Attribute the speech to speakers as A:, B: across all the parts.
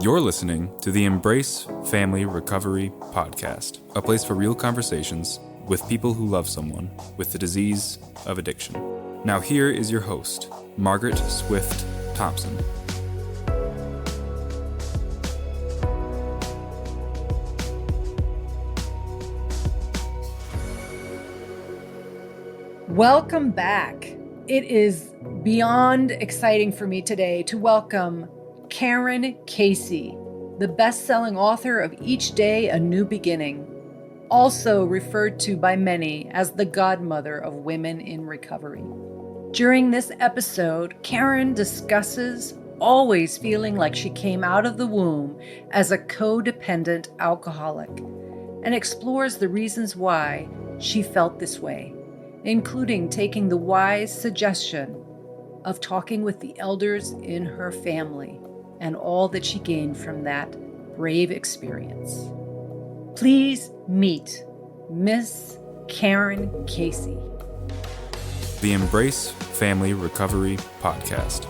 A: You're listening to the Embrace Family Recovery Podcast, a place for real conversations with people who love someone with the disease of addiction. Now here is your host, Margaret Swift Thompson.
B: Welcome back. It is beyond exciting for me today to welcome Karen Casey, the best-selling author of Each Day a New Beginning, also referred to by many as the godmother of women in recovery. During this episode, Karen discusses always feeling like she came out of the womb as a codependent alcoholic and explores the reasons why she felt this way, including taking the wise suggestion of talking with the elders in her family and all that she gained from that brave experience. Please meet Miss Karen Casey.
A: The Embrace Family Recovery Podcast.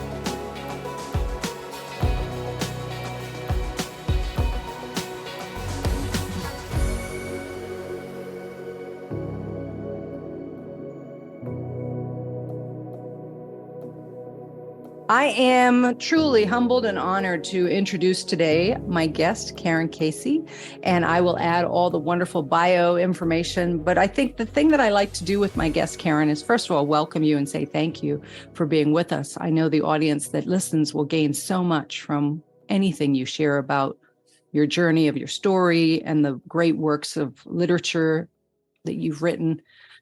B: I am truly humbled and honored to introduce today my guest, Karen Casey, and I will add all the wonderful bio information. But I think the thing that I like to do with my guest, Karen, is first of all, welcome you and say thank you for being with us. I know the audience that listens will gain so much from anything you share about your journey of your story and the great works of literature that you've written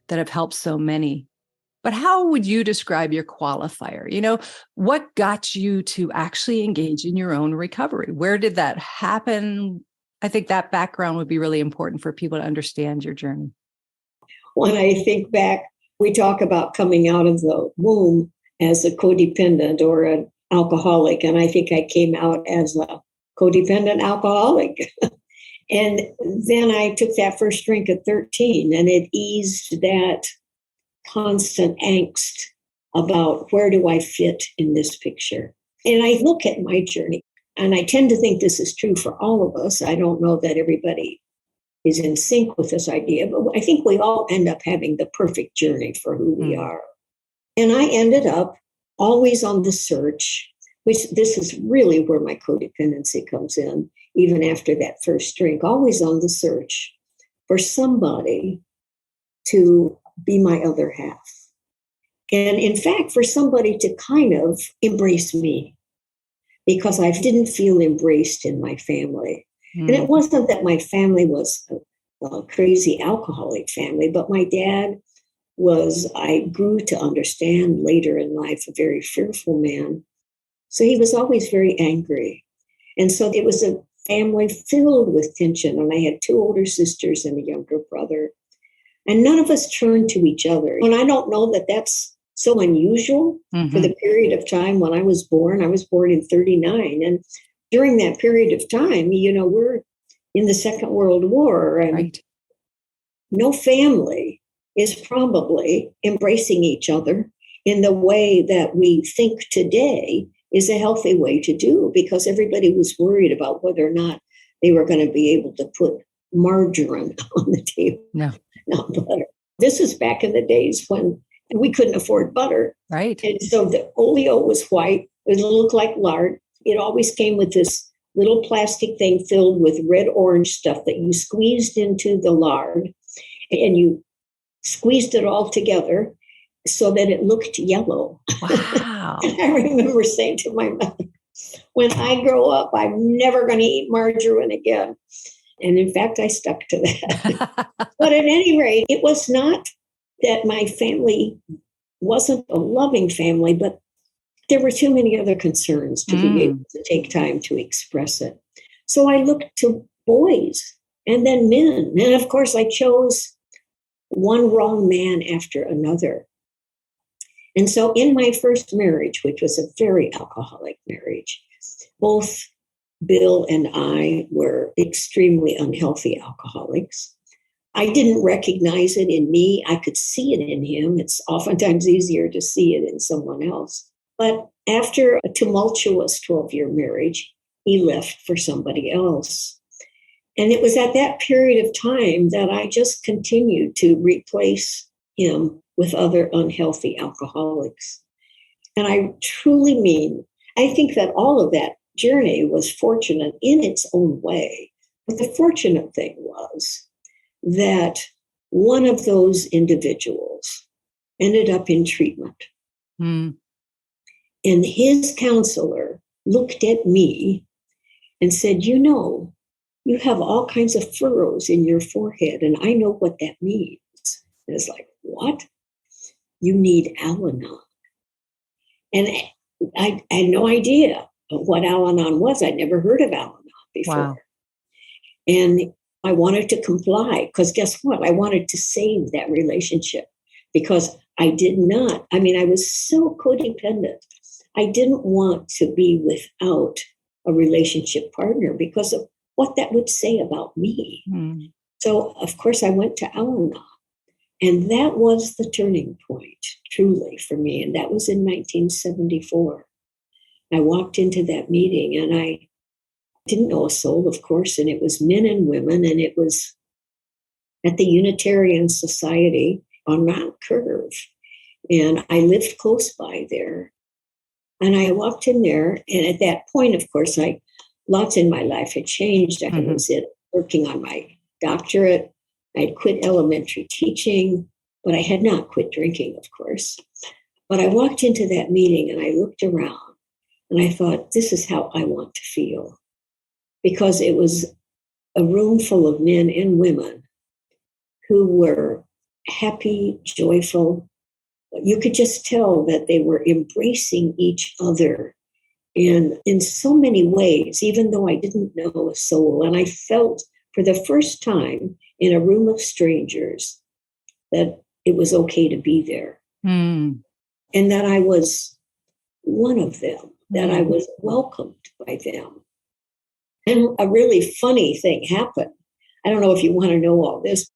B: that have helped so many. But how would you describe your qualifier? You know, what got you to actually engage in your own recovery? Where did that happen? I think that background would be really important for people to understand your journey.
C: When I think back, we talk about coming out of the womb as a codependent or an alcoholic. And I think I came out as a codependent alcoholic. And then I took that first drink at 13, and it eased that constant angst about where do I fit in this picture. And I look at my journey, and I tend to think this is true for all of us. I don't know that everybody is in sync with this idea, but I think we all end up having the perfect journey for who we are. And I ended up always on the search, which this is really where my codependency comes in, even after that first drink, always on the search for somebody to be my other half. And in fact, for somebody to kind of embrace me, because I didn't feel embraced in my family. And it wasn't that my family was a crazy alcoholic family, but my dad was, I grew to understand later in life, a very fearful man. So he was always very angry. And so it was a family filled with tension. And I had two older sisters and a younger brother. And none of us turned to each other. And I don't know that that's so unusual for the period of time when I was born. I was born in 1939. And during that period of time, you know, we're in the Second World War, and no family is probably embracing each other in the way that we think today is a healthy way to do, because everybody was worried about whether or not they were going to be able to put margarine on the table. No. Not butter. This is back in the days when we couldn't afford butter.
B: Right.
C: And so the oleo was white. It looked like lard. It always came with this little plastic thing filled with red orange stuff that you squeezed into the lard, and you squeezed it all together so that it looked yellow.
B: Wow.
C: And I remember saying to my mother, when I grow up, I'm never going to eat margarine again. And in fact, I stuck to that. But at any rate, it was not that my family wasn't a loving family, but there were too many other concerns to be able to take time to express it. So I looked to boys and then men. And of course, I chose one wrong man after another. And so in my first marriage, which was a very alcoholic marriage, both Bill and I were extremely unhealthy alcoholics. I didn't recognize it in me. I could see it in him. It's oftentimes easier to see it in someone else. But after a tumultuous 12-year marriage, he left for somebody else. And it was at that period of time that I just continued to replace him with other unhealthy alcoholics. And I truly mean, I think that all of that journey was fortunate in its own way. But the fortunate thing was that one of those individuals ended up in treatment.
B: Mm.
C: And his counselor looked at me and said, you know, you have all kinds of furrows in your forehead, and I know what that means. And it's like, what? You need Al-Anon. And I had no idea what Al-Anon was. I'd never heard of Al-Anon before.
B: Wow.
C: And I wanted to comply because guess what? I wanted to save that relationship because I did not. I mean, I was so codependent. I didn't want to be without a relationship partner because of what that would say about me.
B: Mm.
C: So, of course, I went to Al-Anon. And that was the turning point, truly, for me. And that was in 1974. I walked into that meeting and I didn't know a soul, of course, and it was men and women, and it was at the Unitarian Society on Mount Curve. And I lived close by there. And I walked in there, and at that point, of course, lots in my life had changed. I was working on my doctorate. I had quit elementary teaching, but I had not quit drinking, of course. But I walked into that meeting and I looked around and I thought, this is how I want to feel. Because it was a room full of men and women who were happy, joyful. You could just tell that they were embracing each other in so many ways, even though I didn't know a soul. And I felt for the first time in a room of strangers that it was okay to be there.
B: Mm.
C: And that I was one of them, that I was welcomed by them. And a really funny thing happened. I don't know if you want to know all this.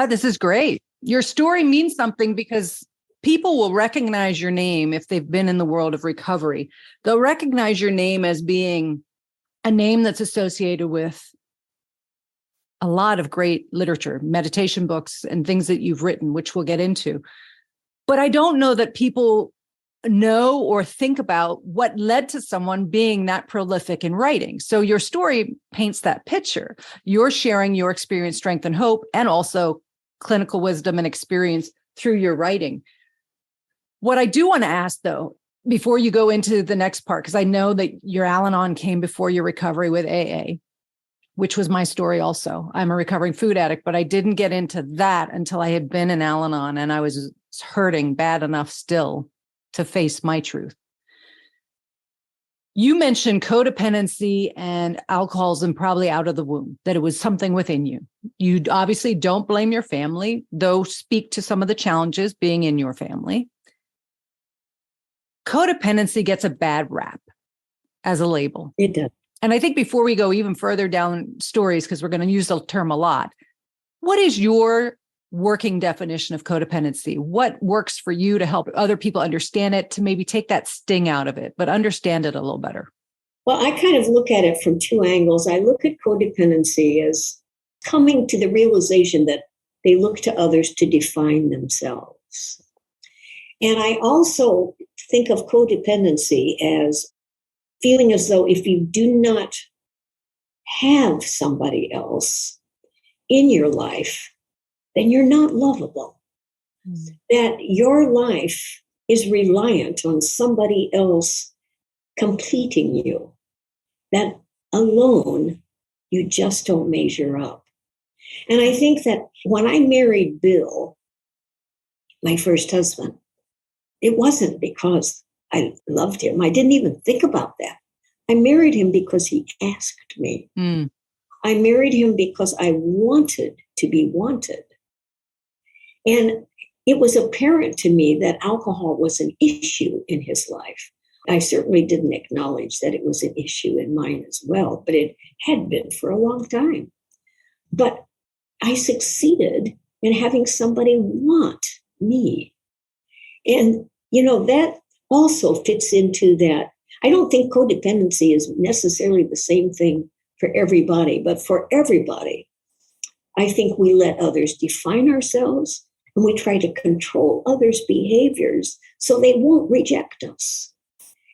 B: This is great. Your story means something because people will recognize your name if they've been in the world of recovery. They'll recognize your name as being a name that's associated with a lot of great literature, meditation books, and things that you've written, which we'll get into. But I don't know that people know or think about what led to someone being that prolific in writing. So your story paints that picture. You're sharing your experience, strength, and hope, and also clinical wisdom and experience through your writing. What I do want to ask, though, before you go into the next part, because I know that your Al-Anon came before your recovery with AA, which was my story also. I'm a recovering food addict, but I didn't get into that until I had been in Al-Anon and I was hurting bad enough still to face my truth. You mentioned codependency and alcoholism probably out of the womb, that it was something within you. You obviously don't blame your family, though speak to some of the challenges being in your family. Codependency gets a bad rap as a label.
C: It does.
B: And I think before we go even further down stories, because we're going to use the term a lot, what is your working definition of codependency? What works for you to help other people understand it, to maybe take that sting out of it, but understand it a little better?
C: Well, I kind of look at it from two angles. I look at codependency as coming to the realization that they look to others to define themselves. And I also think of codependency as feeling as though if you do not have somebody else in your life, then you're not lovable. That your life is reliant on somebody else completing you. That alone, you just don't measure up. And I think that when I married Bill, my first husband, it wasn't because I loved him. I didn't even think about that. I married him because he asked me. I married him because I wanted to be wanted. And it was apparent to me that alcohol was an issue in his life. I certainly didn't acknowledge that it was an issue in mine as well, but it had been for a long time. But I succeeded in having somebody want me. And, you know, that also fits into that I don't think codependency is necessarily the same thing for everybody, but for everybody, I think we let others define ourselves and we try to control others' behaviors so they won't reject us.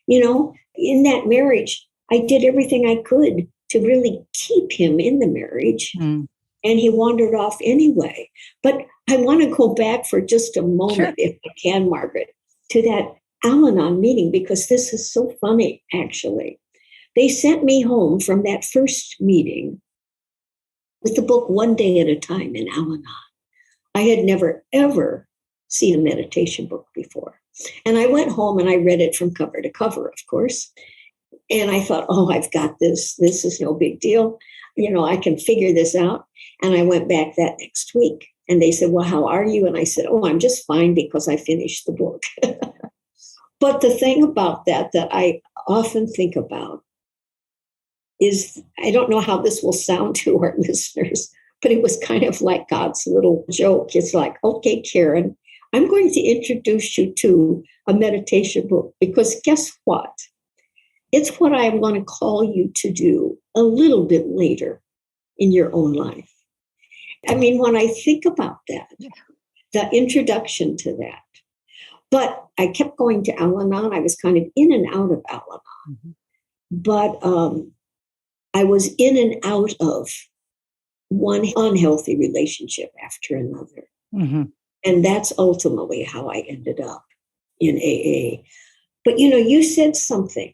C: In that marriage, I did everything I could to really keep him in the marriage, and he wandered off anyway. But I want to go back for just a moment,
B: Sure.
C: if I can, Margaret, to that Al-Anon meeting, because this is so funny, actually. They sent me home from that first meeting with the book One Day at a Time in Al-Anon. I had never, ever seen a meditation book before. And I went home and I read it from cover to cover, of course. And I thought, oh, I've got this. This is no big deal. I can figure this out. And I went back that next week. And they said, well, how are you? And I said, oh, I'm just fine because I finished the book. But the thing about that I often think about is, I don't know how this will sound to our listeners, but it was kind of like God's little joke. It's like, okay, Karen, I'm going to introduce you to a meditation book, because guess what? It's what I want to call you to do a little bit later in your own life. I mean, when I think about that, the introduction to that, but I kept going to Al-Anon. I was kind of in and out of Al-Anon, but I was in and out of one unhealthy relationship after another. And that's ultimately how I ended up in AA. But, you said something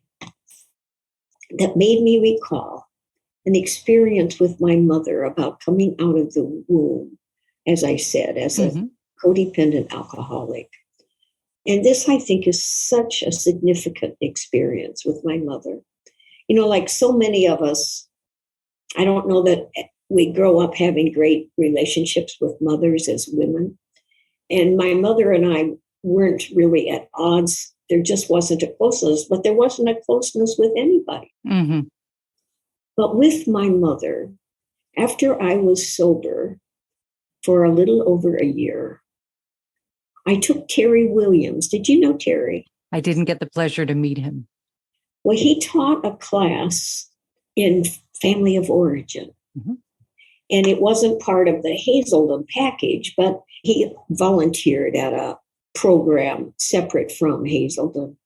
C: that made me recall an experience with my mother about coming out of the womb, as I said, as a codependent alcoholic. And this, I think, is such a significant experience with my mother. Like so many of us, I don't know that we grow up having great relationships with mothers as women. And my mother and I weren't really at odds. There just wasn't a closeness, but there wasn't a closeness with anybody. But with my mother, after I was sober for a little over a year, I took Terry Williams. Did you know Terry?
B: I didn't get the pleasure to meet him.
C: Well, he taught a class in family of origin. And it wasn't part of the Hazelden package, but he volunteered at a program separate from Hazelden.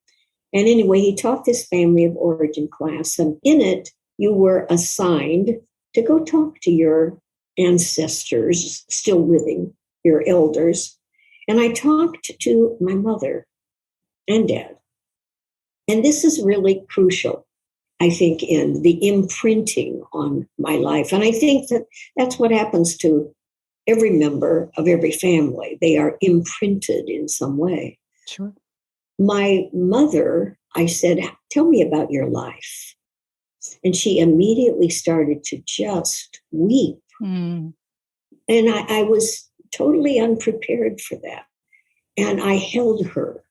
C: And anyway, he taught this family of origin class. And in it, you were assigned to go talk to your ancestors still living, your elders. And I talked to my mother and dad. And this is really crucial, I think, in the imprinting on my life. And I think that that's what happens to every member of every family. They are imprinted in some way.
B: Sure.
C: My mother, I said, tell me about your life. And she immediately started to just weep. And I was totally unprepared for that. And I held her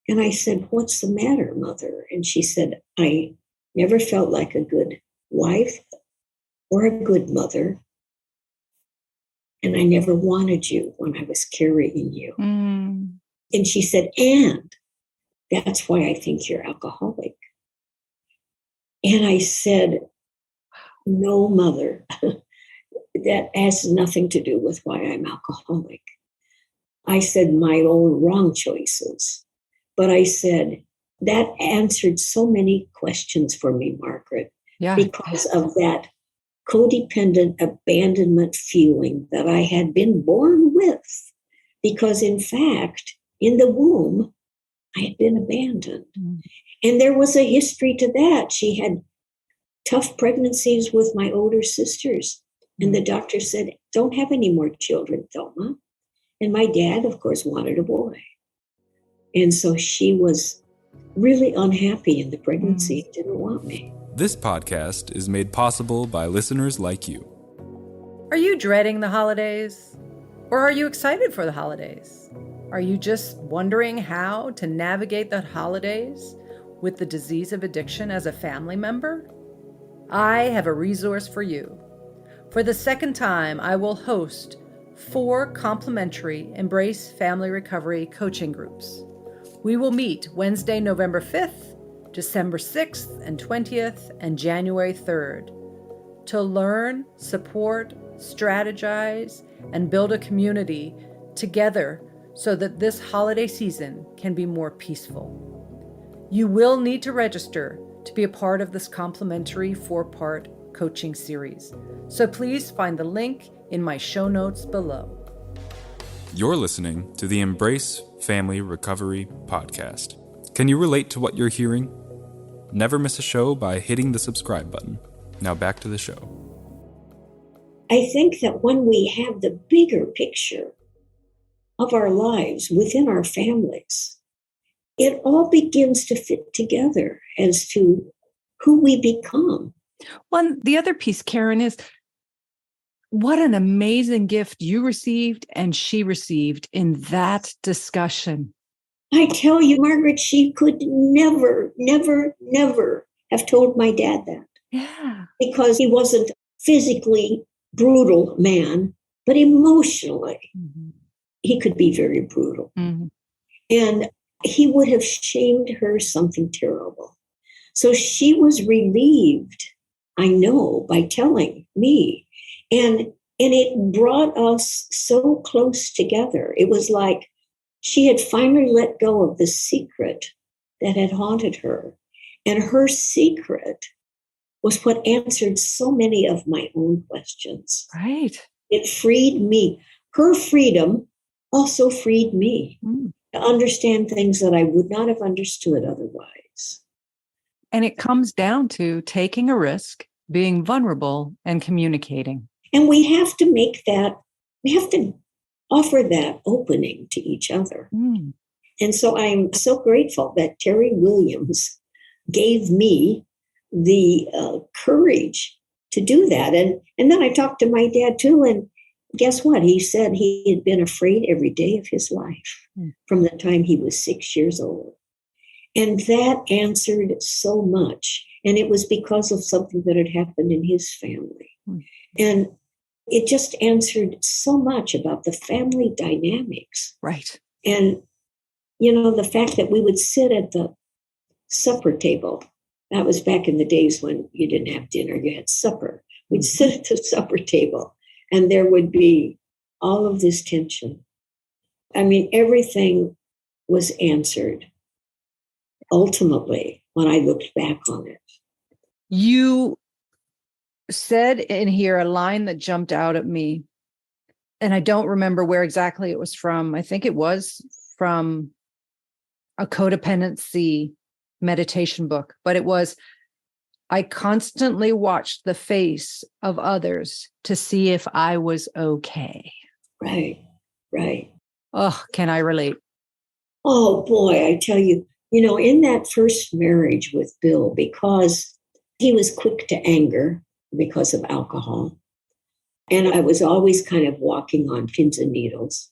C: and I said, what's the matter, Mother? And she said, I never felt like a good wife or a good mother. And I never wanted you when I was carrying you. And she said, and that's why I think you're alcoholic. And I said, no, Mother, that has nothing to do with why I'm alcoholic. I said my own wrong choices. But I said, that answered so many questions for me, Margaret, because of that codependent abandonment feeling that I had been born with. Because in fact, in the womb, I had been abandoned. And there was a history to that. She had tough pregnancies with my older sisters. And the doctor said, don't have any more children, Thelma. And my dad, of course, wanted a boy. And so she was really unhappy in the pregnancy and didn't want me.
A: This podcast is made possible by listeners like you.
B: Are you dreading the holidays? Or are you excited for the holidays? Are you just wondering how to navigate the holidays with the disease of addiction as a family member? I have a resource for you. For the second time, I will host 4 complimentary Embrace Family Recovery coaching groups. We will meet Wednesday, November 5th December 6th and 20th, and January 3rd, to learn, support, strategize, and build a community together so that this holiday season can be more peaceful. You will need to register to be a part of this complimentary 4-part coaching series. So please find the link in my show notes below.
A: You're listening to the Embrace Family Recovery Podcast. Can you relate to what you're hearing? Never miss a show by hitting the subscribe button. Now back to the show.
C: I think that when we have the bigger picture of our lives within our families, it all begins to fit together as to who we become.
B: Well, the other piece, Karen, is what an amazing gift you received and she received in that discussion.
C: I tell you, Margaret, she could never have told my dad that.
B: Yeah.
C: Because he wasn't physically brutal man, but emotionally, he could be very brutal. And he would have shamed her something terrible. So she was relieved, I know, by telling me. And it brought us so close together. It was like she had finally let go of the secret that had haunted her. And her secret was what answered so many of my own questions.
B: Right.
C: It freed me. Her freedom also freed me to understand things that I would not have understood otherwise.
B: And it comes down to taking a risk, being vulnerable, and communicating.
C: And we have to offer that opening to each other. And so I'm so grateful that Terry Williams gave me the courage to do that. And then I talked to my dad too, and guess what? He said he had been afraid every day of his life from the time he was 6 years old. And that answered so much. And it was because of something that had happened in his family. And it just answered so much about the family dynamics.
B: Right.
C: And, you know, the fact that we would sit at the supper table. That was back in the days when you didn't have dinner, you had supper. We'd sit at the supper table and there would be all of this tension. I mean, everything was answered ultimately when I looked back on it.
B: You said in here a line that jumped out at me, and I don't remember where exactly it was from. I think it was from a codependency meditation book, but it was, I constantly watched the face of others to see if I was okay.
C: Right.
B: Oh, can I relate?
C: Oh boy, I tell you, you know, in that first marriage with Bill, because he was quick to anger because of alcohol, and I was always kind of walking on pins and needles.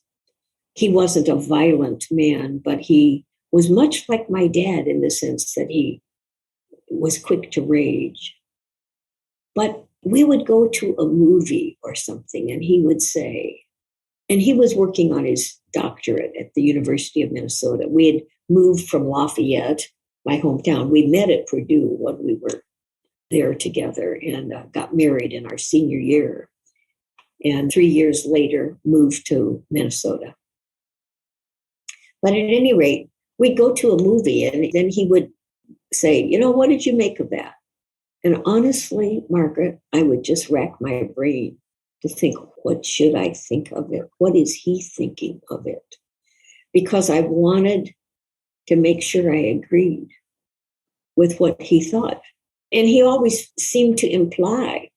C: He wasn't a violent man, but he was much like my dad in the sense that he was quick to rage. But we would go to a movie or something, and he would say, and he was working on his doctorate at the University of Minnesota. We had moved from Lafayette, my hometown. We met at Purdue when we were there together and got married in our senior year. And 3 years later, moved to Minnesota. But at any rate, we'd go to a movie and then he would say, you know, what did you make of that? And honestly, Margaret, I would just rack my brain to think, what should I think of it? What is he thinking of it? Because I wanted to make sure I agreed with what he thought. And he always seemed to imply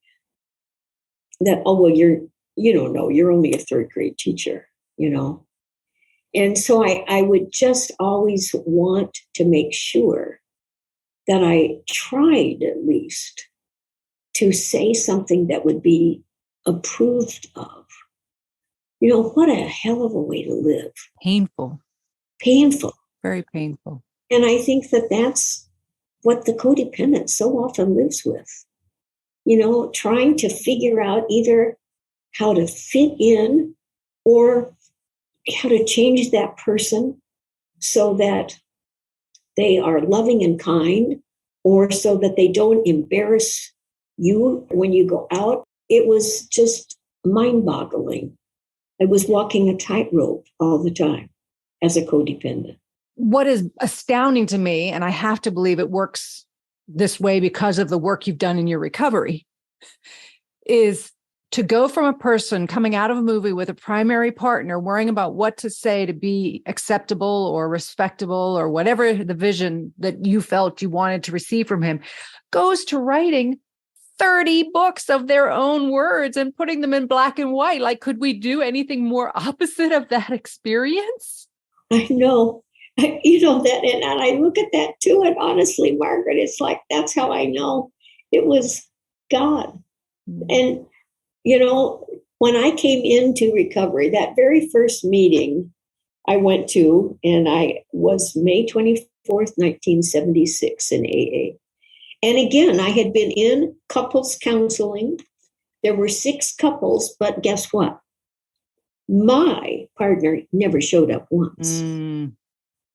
C: that, oh, well, you don't know, you're only a third grade teacher, you know. And so I would just always want to make sure that I tried at least to say something that would be approved of. You know, what a hell of a way to live.
B: Painful.
C: Very
B: painful.
C: And I think that that's what the codependent so often lives with. You know, trying to figure out either how to fit in or how to change that person so that they are loving and kind or so that they don't embarrass you when you go out. It was just mind-boggling. I was walking a tightrope all the time as a codependent.
B: What is astounding to me, and I have to believe it works this way because of the work you've done in your recovery, is to go from a person coming out of a movie with a primary partner, worrying about what to say to be acceptable or respectable or whatever the vision that you felt you wanted to receive from him, goes to writing 30 books of their own words and putting them in black and white. Like, could we do anything more opposite of that experience?
C: I know. That, and I look at that too. And honestly, Margaret, it's like, that's how I know it was God. And, when I came into recovery, that very first meeting I went to, and I was May 24th, 1976 in AA. And again, I had been in couples counseling. There were 6 couples, but guess what? My partner never showed up once.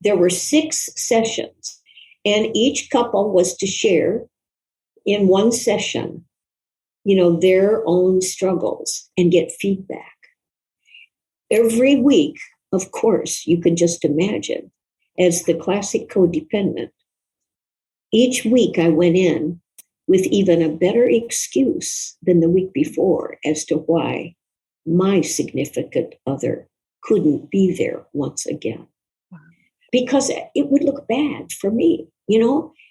C: There were 6 sessions, and each couple was to share in one session, their own struggles and get feedback. Every week, of course, you can just imagine, as the classic codependent, each week I went in with even a better excuse than the week before as to why my significant other couldn't be there once again. Because it would look bad for me,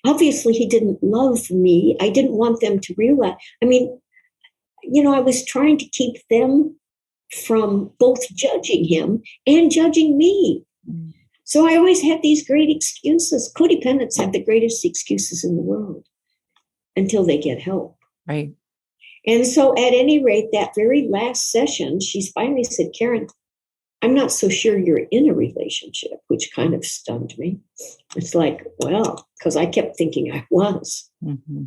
C: Obviously, he didn't love me. I didn't want them to realize. I was trying to keep them from both judging him and judging me. So I always had these great excuses. Codependents have the greatest excuses in the world until they get help.
B: Right.
C: And so at any rate, that very last session, she finally said, Karen, I'm not so sure you're in a relationship, which kind of stunned me. It's like, well, because I kept thinking I was.
B: Mm-hmm.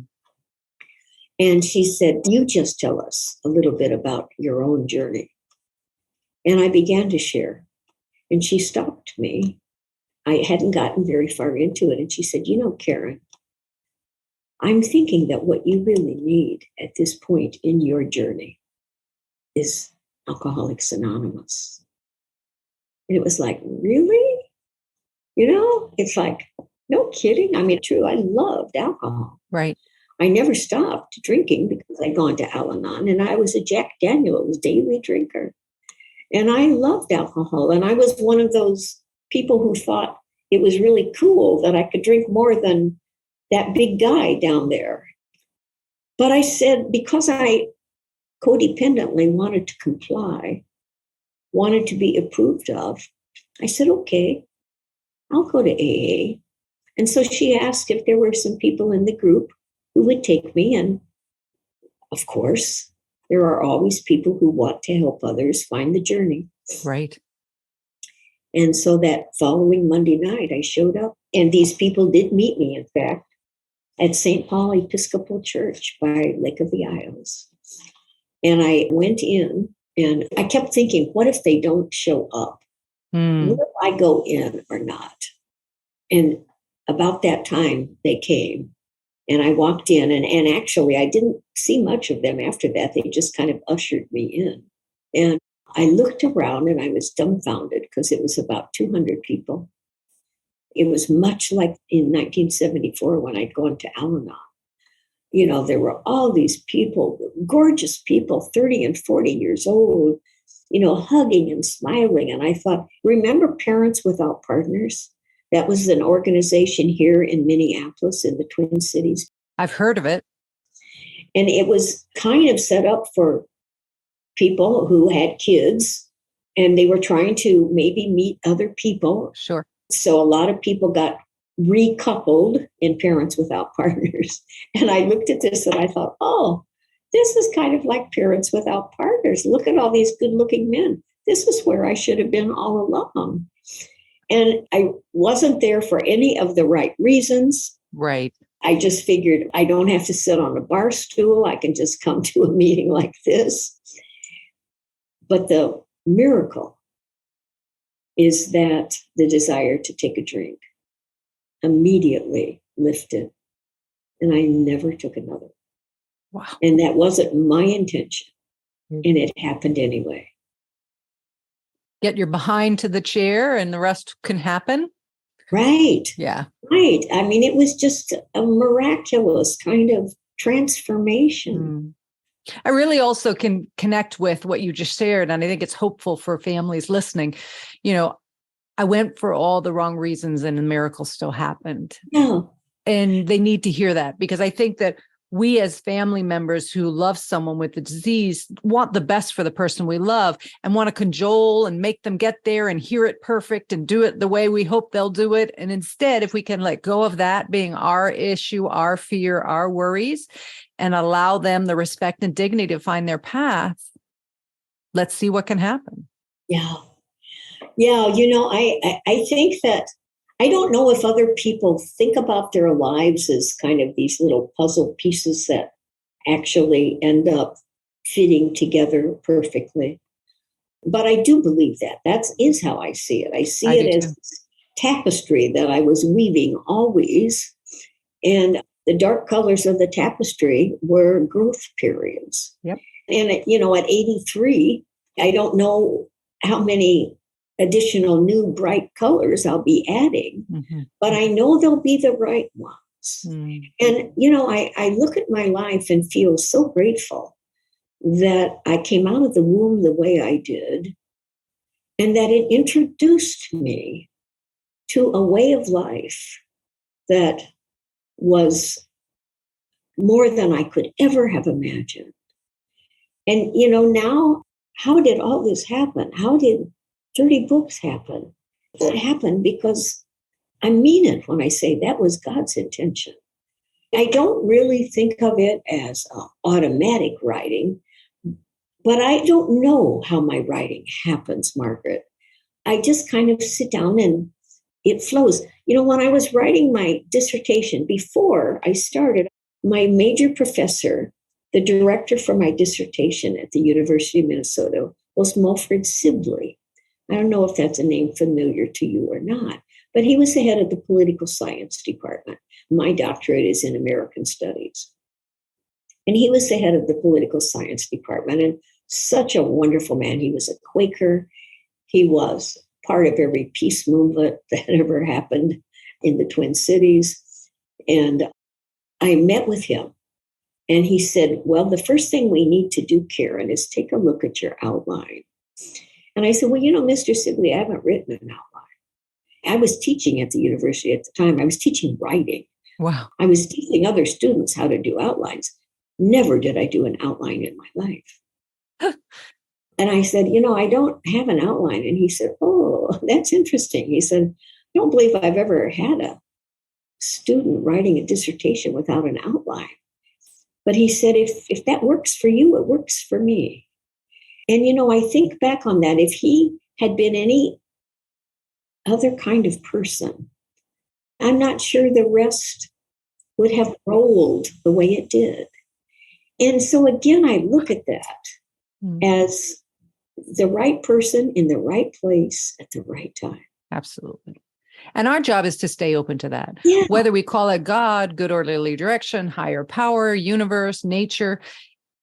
C: And she said, you just tell us a little bit about your own journey. And I began to share. And she stopped me. I hadn't gotten very far into it. And she said, Karen, I'm thinking that what you really need at this point in your journey is Alcoholics Anonymous. And it was like, really? It's like, no kidding. True, I loved alcohol.
B: Right.
C: I never stopped drinking because I'd gone to Al-Anon, and I was a Jack Daniels daily drinker. And I loved alcohol. And I was one of those people who thought it was really cool that I could drink more than that big guy down there. But I said, because I codependently wanted to comply, wanted to be approved of, I said, okay, I'll go to AA. And so she asked if there were some people in the group who would take me. And of course, there are always people who want to help others find the journey.
B: Right.
C: And so that following Monday night, I showed up. And these people did meet me, in fact, at St. Paul Episcopal Church by Lake of the Isles. And I went in, and I kept thinking, what if they don't show up? Will I go in or not? And about that time, they came. And I walked in, and actually, I didn't see much of them after that. They just kind of ushered me in. And I looked around, and I was dumbfounded because it was about 200 people. It was much like in 1974 when I'd gone to Al-Anon. There were all these people, gorgeous people, 30 and 40 years old, hugging and smiling. And I thought, remember Parents Without Partners? That was an organization here in Minneapolis in the Twin Cities.
B: I've heard of it.
C: And it was kind of set up for people who had kids, and they were trying to maybe meet other people.
B: Sure.
C: So a lot of people got recoupled in Parents Without Partners. And I looked at this and I thought, oh, this is kind of like Parents Without Partners. Look at all these good-looking men. This is where I should have been all along. And I wasn't there for any of the right reasons.
B: Right.
C: I just figured I don't have to sit on a bar stool. I can just come to a meeting like this. But the miracle is that the desire to take a drink immediately lifted. And I never took another.
B: Wow.
C: And that wasn't my intention. And it happened anyway.
B: Get your behind to the chair and the rest can happen.
C: Right.
B: Yeah.
C: Right. I mean, it was just a miraculous kind of transformation.
B: I really also can connect with what you just shared. And I think it's hopeful for families listening. You know, I went for all the wrong reasons and a miracle still happened.
C: Yeah.
B: And they need to hear that, because I think that we as family members who love someone with the disease want the best for the person we love and want to cajole and make them get there and hear it perfect and do it the way we hope they'll do it. And instead, if we can let go of that being our issue, our fear, our worries, and allow them the respect and dignity to find their path, let's see what can happen.
C: Yeah. Yeah. You know, I think that I don't know if other people think about their lives as kind of these little puzzle pieces that actually end up fitting together perfectly. But I do believe that. That is how I see it. I see it as tapestry that I was weaving always. And the dark colors of the tapestry were growth periods.
B: Yep.
C: And, at 83, I don't know how many additional new bright colors I'll be adding, but I know they'll be the right ones. And, I look at my life and feel so grateful that I came out of the womb the way I did, and that it introduced me to a way of life that was more than I could ever have imagined. And, now, how did all this happen? How did 30 books happen? It happened because I mean it when I say that was God's intention. I don't really think of it as automatic writing, but I don't know how my writing happens, Margaret. I just kind of sit down and it flows. When I was writing my dissertation, before I started, my major professor, the director for my dissertation at the University of Minnesota, was Mulfred Sibley. I don't know if that's a name familiar to you or not, but he was the head of the political science department. My doctorate is in American studies. And he was the head of the political science department, and such a wonderful man. He was a Quaker. He was part of every peace movement that ever happened in the Twin Cities. And I met with him, and he said, well, the first thing we need to do, Karen, is take a look at your outline. And I said, well, Mr. Sibley, I haven't written an outline. I was teaching at the university at the time. I was teaching writing.
B: Wow.
C: I was teaching other students how to do outlines. Never did I do an outline in my life. And I said, I don't have an outline. And he said, oh, that's interesting. He said, I don't believe I've ever had a student writing a dissertation without an outline. But he said, if that works for you, it works for me. And, I think back on that. If he had been any other kind of person, I'm not sure the rest would have rolled the way it did. And so, again, I look at that as the right person in the right place at the right time.
B: Absolutely. And our job is to stay open to that.
C: Yeah.
B: Whether we call it God, good orderly direction, higher power, universe, nature,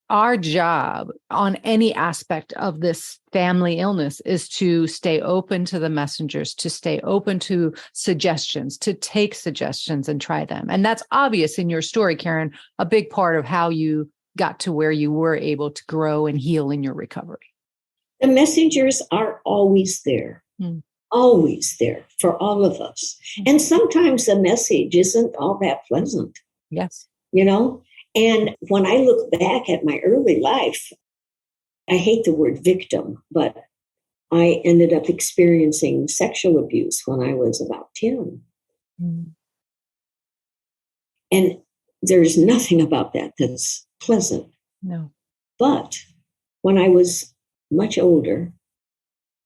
B: our job on any aspect of this family illness is to stay open to the messengers, to stay open to suggestions, to take suggestions and try them. And that's obvious in your story, Karen, a big part of how you got to where you were able to grow and heal in your recovery.
C: The messengers are always there. Always there for all of us. And sometimes the message isn't all that pleasant.
B: Yes.
C: And when I look back at my early life, I hate the word victim, but I ended up experiencing sexual abuse when I was about 10. And there's nothing about that that's pleasant.
B: No.
C: But when I was much older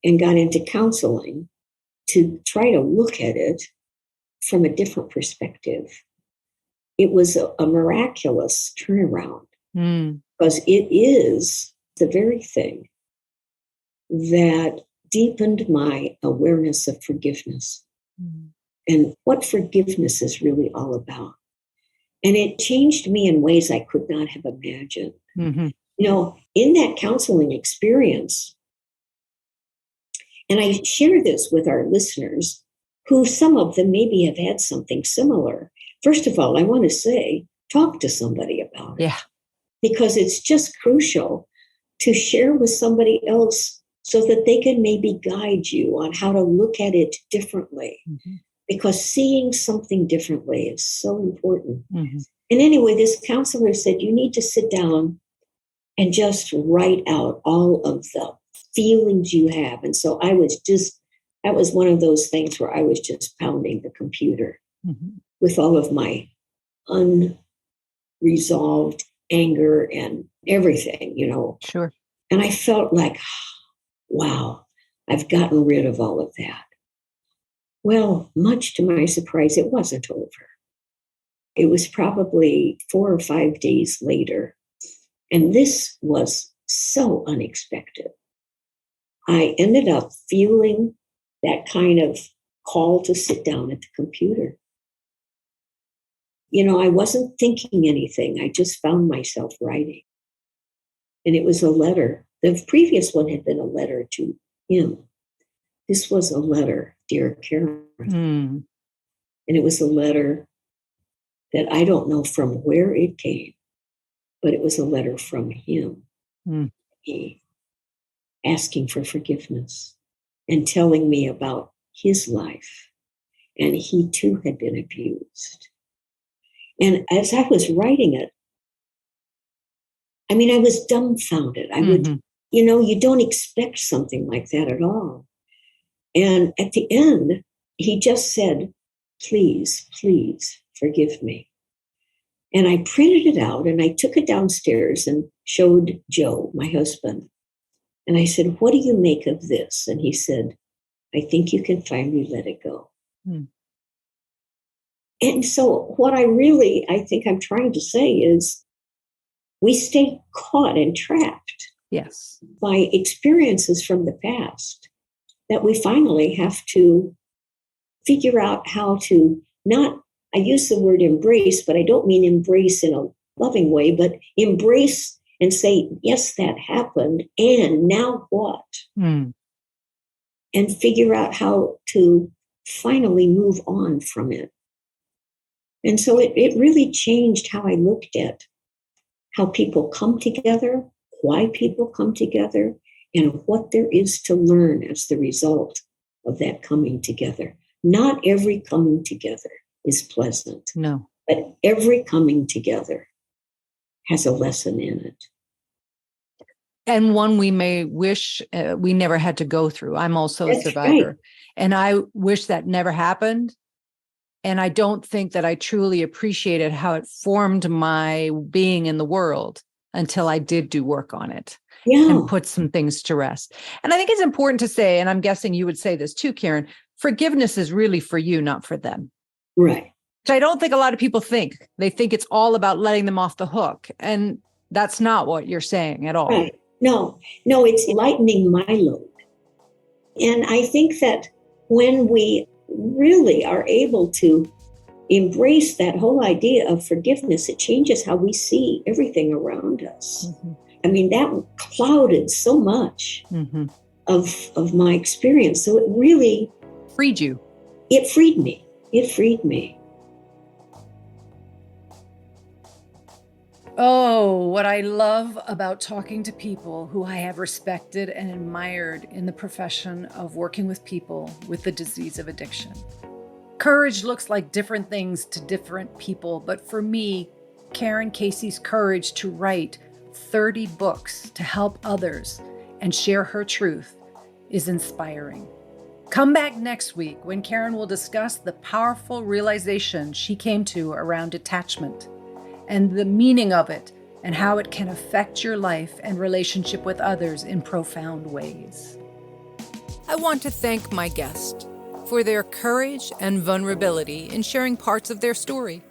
C: and got into counseling to try to look at it from a different perspective, it was a miraculous turnaround because it is the very thing that deepened my awareness of forgiveness and what forgiveness is really all about. And it changed me in ways I could not have imagined.
B: Mm-hmm.
C: In that counseling experience, and I share this with our listeners, who some of them maybe have had something similar. First of all, I want to say, talk to somebody about it.
B: Yeah.
C: Because it's just crucial to share with somebody else so that they can maybe guide you on how to look at it differently.
B: Mm-hmm.
C: Because seeing something differently is so important.
B: Mm-hmm.
C: And anyway, this counselor said, you need to sit down and just write out all of the feelings you have. And so that was one of those things where I was just pounding the computer with all of my unresolved anger and everything,
B: Sure.
C: And I felt like, wow, I've gotten rid of all of that. Well, much to my surprise, it wasn't over. It was probably 4 or 5 days later. And this was so unexpected. I ended up feeling that kind of call to sit down at the computer. I wasn't thinking anything. I just found myself writing. And it was a letter. The previous one had been a letter to him. This was a letter, Dear Karen.
B: Mm.
C: And it was a letter that I don't know from where it came, but it was a letter from him. He asking for forgiveness and telling me about his life. And he too had been abused. And as I was writing it, I was dumbfounded. I would, you don't expect something like that at all. And at the end, he just said, please, please forgive me. And I printed it out and I took it downstairs and showed Joe, my husband. And I said, what do you make of this? And he said, I think you can finally let it go. And so what I think I'm trying to say is we stay caught and trapped by experiences from the past that we finally have to figure out how to I use the word embrace, but I don't mean embrace in a loving way, but embrace and say, yes, that happened. And now what? And figure out how to finally move on from it. And so it really changed how I looked at how people come together, why people come together, and what there is to learn as the result of that coming together. Not every coming together is pleasant.
B: No.
C: But every coming together has a lesson in it.
B: And one we may wish we never had to go through. I'm also a survivor. Right. And I wish that never happened. And I don't think that I truly appreciated how it formed my being in the world until I did do work on it and put some things to rest. And I think it's important to say, and I'm guessing you would say this too, Karen, forgiveness is really for you, not for them.
C: Right.
B: Which I don't think a lot of people think. They think it's all about letting them off the hook. And that's not what you're saying at all.
C: Right. No, it's lightening my load. And I think that when we really are able to embrace that whole idea of forgiveness, it changes how we see everything around us. That clouded so much of my experience. So it really
B: freed you.
C: It freed me. It freed me.
B: Oh, what I love about talking to people who I have respected and admired in the profession of working with people with the disease of addiction. Courage looks like different things to different people, but for me, Karen Casey's courage to write 30 books to help others and share her truth is inspiring. Come back next week when Karen will discuss the powerful realization she came to around attachment and the meaning of it and how it can affect your life and relationship with others in profound ways. I want to thank my guest for their courage and vulnerability in sharing parts of their story.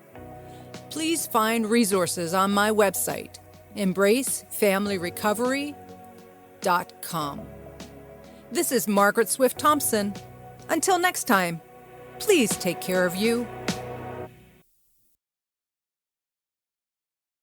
B: Please find resources on my website, embracefamilyrecovery.com. This is Margaret Swift Thompson. Until next time, please take care of you